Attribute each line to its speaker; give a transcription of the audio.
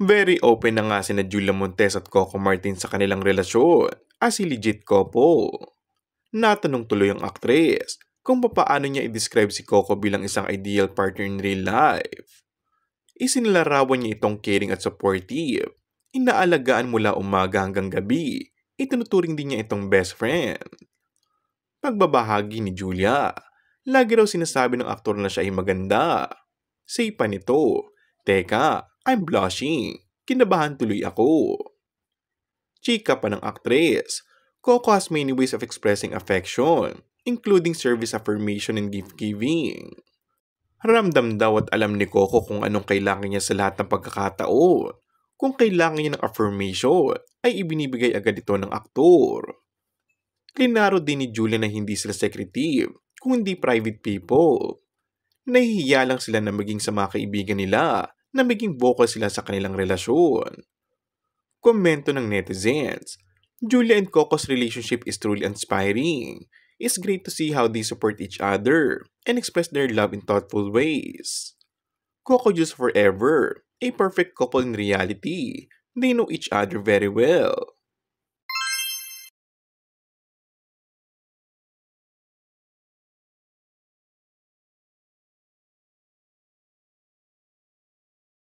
Speaker 1: Very open na nga sina Julia Montes at Coco Martin sa kanilang relasyon as a legit couple. Natanong tuloy ang aktres kung paano niya i-describe si Coco bilang isang ideal partner in real life. Isinilarawan niya itong caring at supportive. Inaalagaan mula umaga hanggang gabi. Itinuturing din niya itong best friend. Pagbabahagi ni Julia, lagi raw sinasabi ng aktor na siya ay maganda. Say pa nito, "Teka, I'm blushing. Kinabahan tuloy ako." Chika pa ng aktres, Coco has many ways of expressing affection, including service affirmation and gift-giving. Ramdam daw at alam ni Coco kung anong kailangan niya sa lahat ng pagkakataon. Kung kailangan niya ng affirmation, ay ibinibigay agad ito ng aktor. Klinaro din ni Julia na hindi sila secretive, kung hindi private people. Nahihiya lang sila na maging sa mga kaibigan nila, na maging vocal sila sa kanilang relasyon. Komento ng netizens, Julia and Coco's relationship is truly inspiring. It's great to see how they support each other and express their love in thoughtful ways. Coco Juice forever, a perfect couple in reality. They know each other very well.